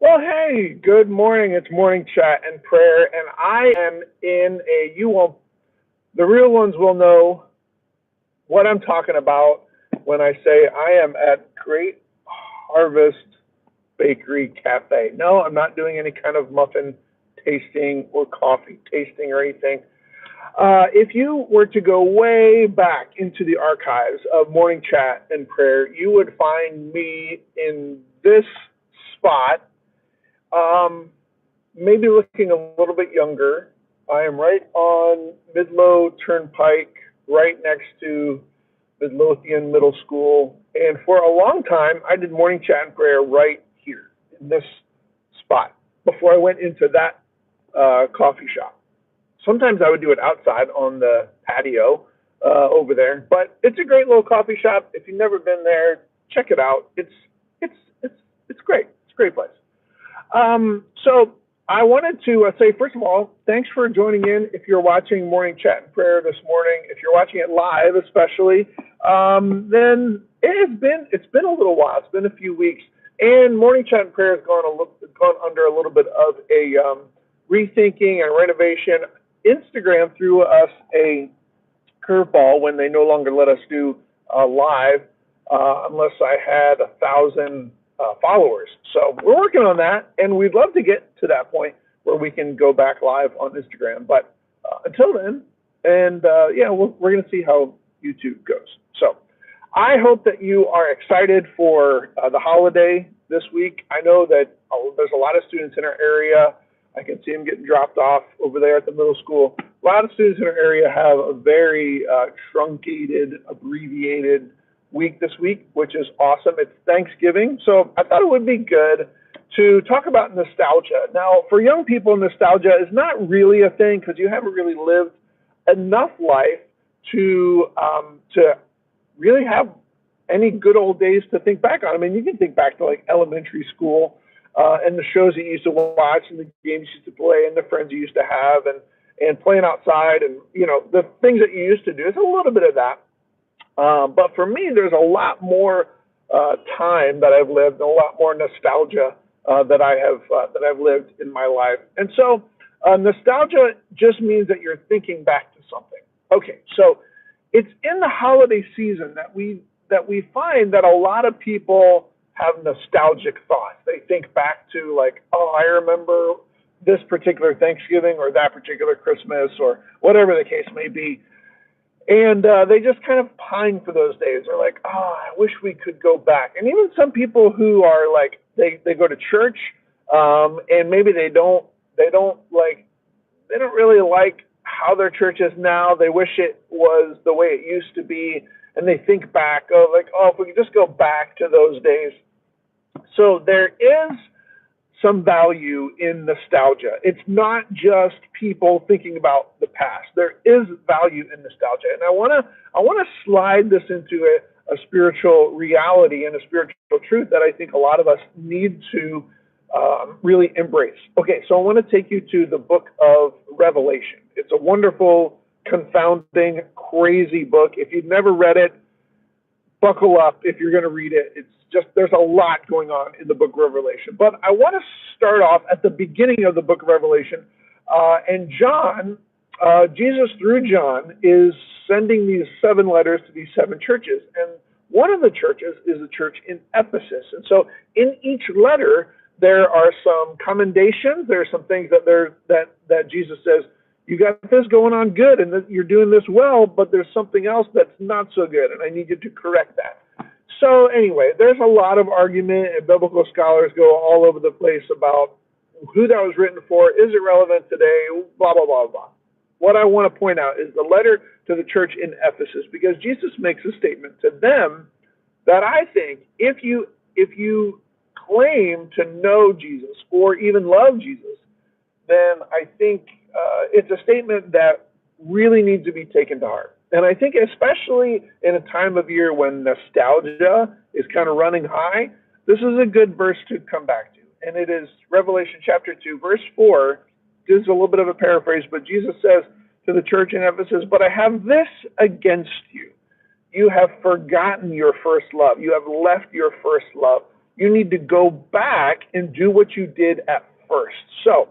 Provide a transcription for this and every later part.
Well, hey, good morning. It's morning chat and prayer, and I am in a. You won't. The real ones will know what I'm talking about when I say I am at Great Harvest Bakery Cafe. No, I'm not doing any kind of muffin tasting or coffee tasting or anything. If you were to go way back into the archives of morning chat and prayer, you would find me in this spot. Um, Maybe looking a little bit younger. I am right on Midlow Turnpike, right next to Midlothian Middle School. And for a long time, I did morning chat and prayer right here in this spot before I went into that coffee shop. Sometimes I would do it outside on the patio over there, but it's a great little coffee shop. If you've never been there, check it out. It's it's it's great. It's a great place. So I wanted to say, first of all, thanks for joining in. If you're watching Morning Chat and Prayer this morning, if you're watching it live, especially, then it's been a little while. It's been a few weeks, and Morning Chat and Prayer has gone under a little bit of a rethinking and renovation. Instagram threw us a curveball when they no longer let us do live unless I had 1,000 followers. So we're working on that, and we'd love to get to that point where we can go back live on Instagram. But until then, and yeah, we're going to see how YouTube goes. So I hope that you are excited for the holiday this week. I know that there's a lot of students in our area. I can see them getting dropped off over there at the middle school. A lot of students in our area have a very truncated, abbreviated week this week, which is awesome. It's Thanksgiving, so I thought it would be good to talk about nostalgia. Now, for young people, nostalgia is not really a thing because you haven't really lived enough life to really have any good old days to think back on. I mean, you can think back to like elementary school and the shows that you used to watch and the games you used to play and the friends you used to have and playing outside and, the things that you used to do. It's a little bit of that. But for me, there's a lot more time that I've lived, and a lot more nostalgia that I've lived in my life. And so, nostalgia just means that you're thinking back to something. Okay, so it's in the holiday season that we find that a lot of people have nostalgic thoughts. They think back to like, oh, I remember this particular Thanksgiving or that particular Christmas or whatever the case may be. And they just kind of pine for those days. They're like, oh, I wish we could go back. And even some people who are like, they go to church, and maybe they don't really like how their church is now. They wish it was the way it used to be, and they think back, if we could just go back to those days. So there is some value in nostalgia. It's not just people thinking about the past. There is value in nostalgia, and I want to slide this into a spiritual reality and a spiritual truth that I think a lot of us need to really embrace. Okay, so I want to take you to the book of Revelation. It's a wonderful, confounding, crazy book. If you've never read it, buckle up if you're going to read it. It's just, there's a lot going on in the book of Revelation. But I want to start off at the beginning of the book of Revelation. And John, Jesus through John, is sending these 7 letters to these 7 churches. And one of the churches is the church in Ephesus. And so in each letter, there are some commendations. There are some things that Jesus says, you got this going on good, and you're doing this well, but there's something else that's not so good, and I need you to correct that. So anyway, there's a lot of argument, and biblical scholars go all over the place about who that was written for, is it relevant today, blah, blah, blah, blah. What I want to point out is the letter to the church in Ephesus, because Jesus makes a statement to them that I think if you claim to know Jesus or even love Jesus, then I think it's a statement that really needs to be taken to heart. And I think especially in a time of year when nostalgia is kind of running high, this is a good verse to come back to. And it is Revelation chapter 2, verse 4. This is a little bit of a paraphrase, but Jesus says to the church in Ephesus, but I have this against you. You have forgotten your first love. You have left your first love. You need to go back and do what you did at first. So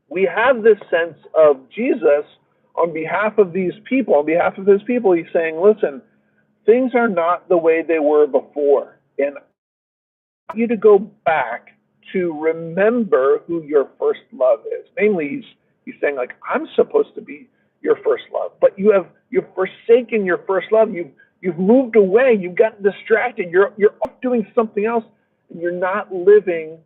we have this sense of Jesus on behalf of these people, on behalf of his people. He's saying, listen, things are not the way they were before. And I want you to go back to remember who your first love is. Namely, he's saying, like, I'm supposed to be your first love, but you've forsaken your first love. You've moved away. You've gotten distracted. You're off doing something else, and you're not living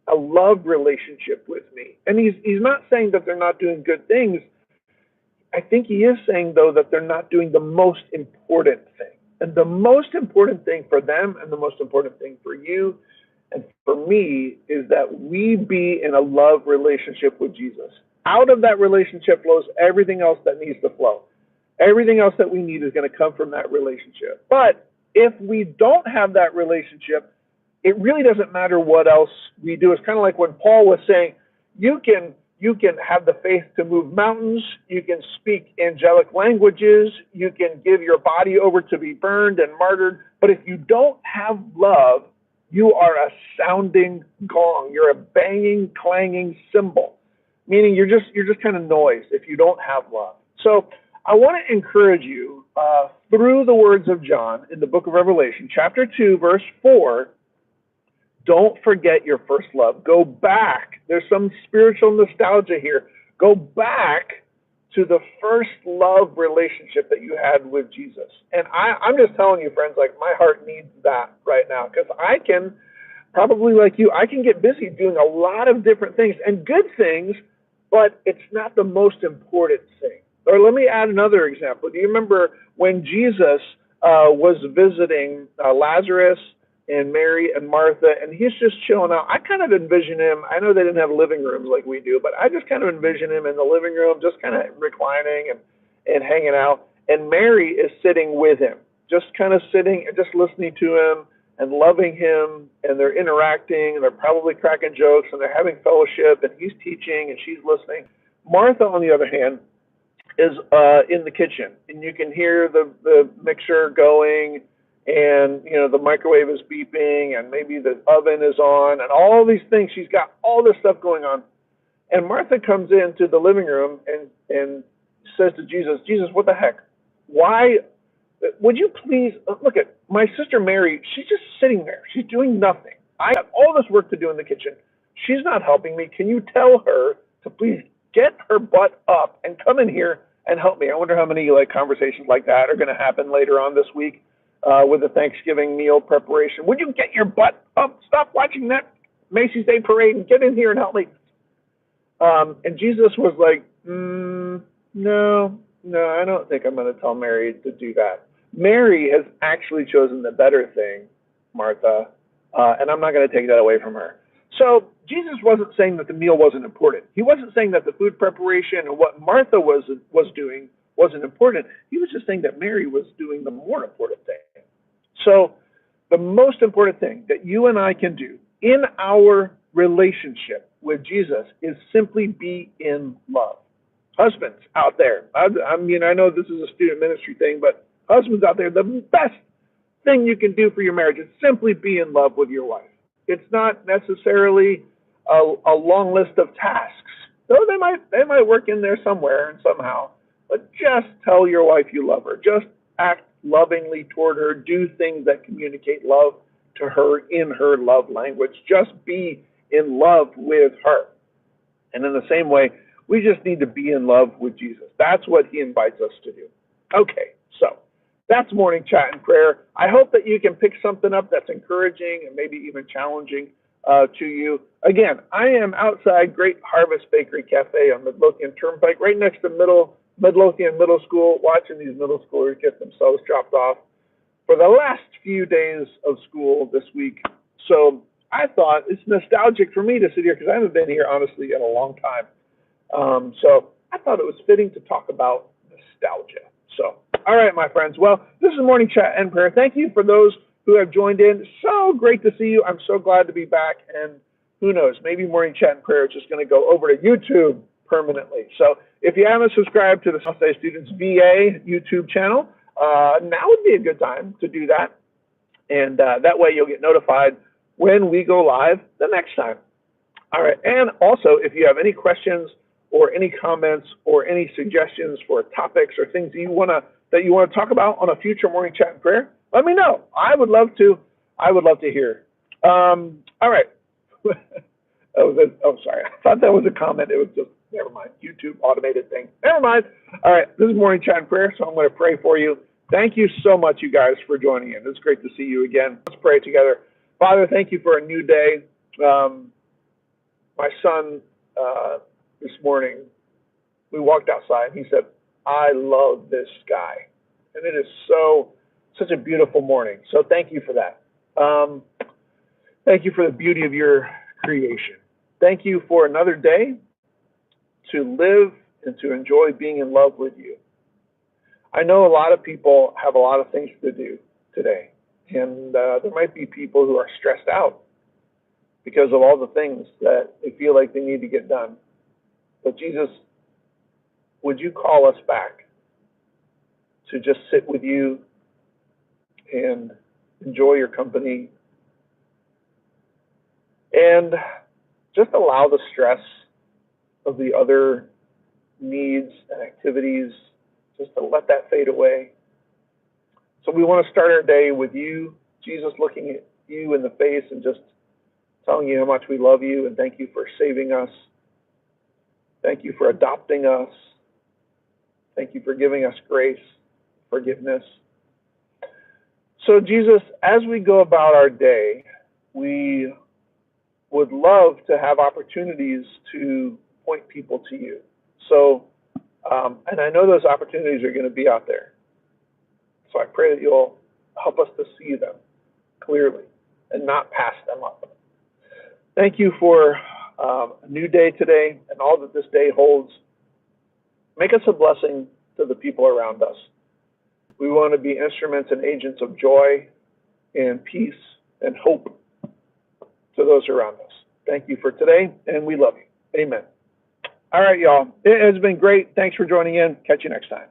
a love relationship with me. And he's not saying that they're not doing good things. I think he is saying, though, that they're not doing the most important thing. And the most important thing for them and the most important thing for you and for me is that we be in a love relationship with Jesus. Out of that relationship flows everything else that needs to flow. Everything else that we need is going to come from that relationship. But if we don't have that relationship, it really doesn't matter what else we do. It's kind of like when Paul was saying, you can have the faith to move mountains, you can speak angelic languages, you can give your body over to be burned and martyred, but if you don't have love, you are a sounding gong. You're a banging, clanging cymbal, meaning you're just kind of noise if you don't have love. So I want to encourage you through the words of John in the book of Revelation, chapter 2, verse 4, don't forget your first love. Go back. There's some spiritual nostalgia here. Go back to the first love relationship that you had with Jesus. And I'm just telling you, friends, like my heart needs that right now, because I can, probably like you, I can get busy doing a lot of different things and good things, but it's not the most important thing. Or let me add another example. Do you remember when Jesus was visiting Lazarus and Mary and Martha, and he's just chilling out? I kind of envision him, I know they didn't have living rooms like we do, but I just kind of envision him in the living room, just kind of reclining and hanging out, and Mary is sitting with him, just kind of sitting and just listening to him and loving him, and they're interacting, and they're probably cracking jokes, and they're having fellowship, and he's teaching, and she's listening. Martha, on the other hand, is in the kitchen, and you can hear the mixer going, and the microwave is beeping, and maybe the oven is on, and all these things. She's got all this stuff going on, and Martha comes into the living room and says to Jesus, what the heck? Why? Would you please look at my sister Mary? She's just sitting there. She's doing nothing. I have all this work to do in the kitchen. She's not helping me. Can you tell her to please get her butt up and come in here and help me? I wonder how many conversations like that are going to happen later on this week with the Thanksgiving meal preparation. Would you get your butt up? Stop watching that Macy's Day Parade and get in here and help me. And Jesus was like, no, I don't think I'm going to tell Mary to do that. Mary has actually chosen the better thing, Martha, and I'm not going to take that away from her. So Jesus wasn't saying that the meal wasn't important. He wasn't saying that the food preparation and what Martha was doing wasn't important. He was just saying that Mary was doing the more important thing. So the most important thing that you and I can do in our relationship with Jesus is simply be in love. Husbands out there, I know this is a student ministry thing, but husbands out there, the best thing you can do for your marriage is simply be in love with your wife. It's not necessarily a long list of tasks, though they might work in there somewhere and somehow. But just tell your wife you love her. Just act lovingly toward her. Do things that communicate love to her in her love language. Just be in love with her. And in the same way, we just need to be in love with Jesus. That's what he invites us to do. Okay, so that's morning chat and prayer. I hope that you can pick something up that's encouraging and maybe even challenging to you. Again, I am outside Great Harvest Bakery Cafe on Midlothian Turnpike, right next to Midlothian Middle School, watching these middle schoolers get themselves dropped off for the last few days of school this week. So I thought it's nostalgic for me to sit here because I haven't been here, honestly, in a long time. So I thought it was fitting to talk about nostalgia. So, all right, my friends. Well, this is Morning Chat and Prayer. Thank you for those who have joined in. So great to see you. I'm so glad to be back. And who knows, maybe Morning Chat and Prayer is just going to go over to YouTube permanently. So if you haven't subscribed to the Southside Students VA YouTube channel, now would be a good time to do that. And that way you'll get notified when we go live the next time. All right. And also, if you have any questions or any comments or any suggestions for topics or things that you want to talk about on a future morning chat and prayer, let me know. I would love to hear. All right. Sorry. I thought that was a comment. It was just, never mind. YouTube automated thing. Never mind. All right. This is morning chat and prayer, so I'm going to pray for you. Thank you so much, you guys, for joining in. It's great to see you again. Let's pray together. Father, thank you for a new day. My son, this morning, we walked outside. He said, I love this sky. And it is such a beautiful morning. So thank you for that. Thank you for the beauty of your creation. Thank you for another day to live and to enjoy being in love with you. I know a lot of people have a lot of things to do today. And there might be people who are stressed out because of all the things that they feel like they need to get done. But Jesus, would you call us back to just sit with you and enjoy your company and just allow the stress of the other needs and activities just to let that fade away. So we want to start our day with you, Jesus, looking at you in the face and just telling you how much we love you and thank you for saving us. Thank you for adopting us. Thank you for giving us grace, forgiveness. So Jesus, as we go about our day, we would love to have opportunities to point people to you. So, and I know those opportunities are going to be out there. So I pray that you'll help us to see them clearly and not pass them up. Thank you for a new day today and all that this day holds. Make us a blessing to the people around us. We want to be instruments and agents of joy and peace and hope to those around us. Thank you for today, and we love you. Amen. All right, y'all. It has been great. Thanks for joining in. Catch you next time.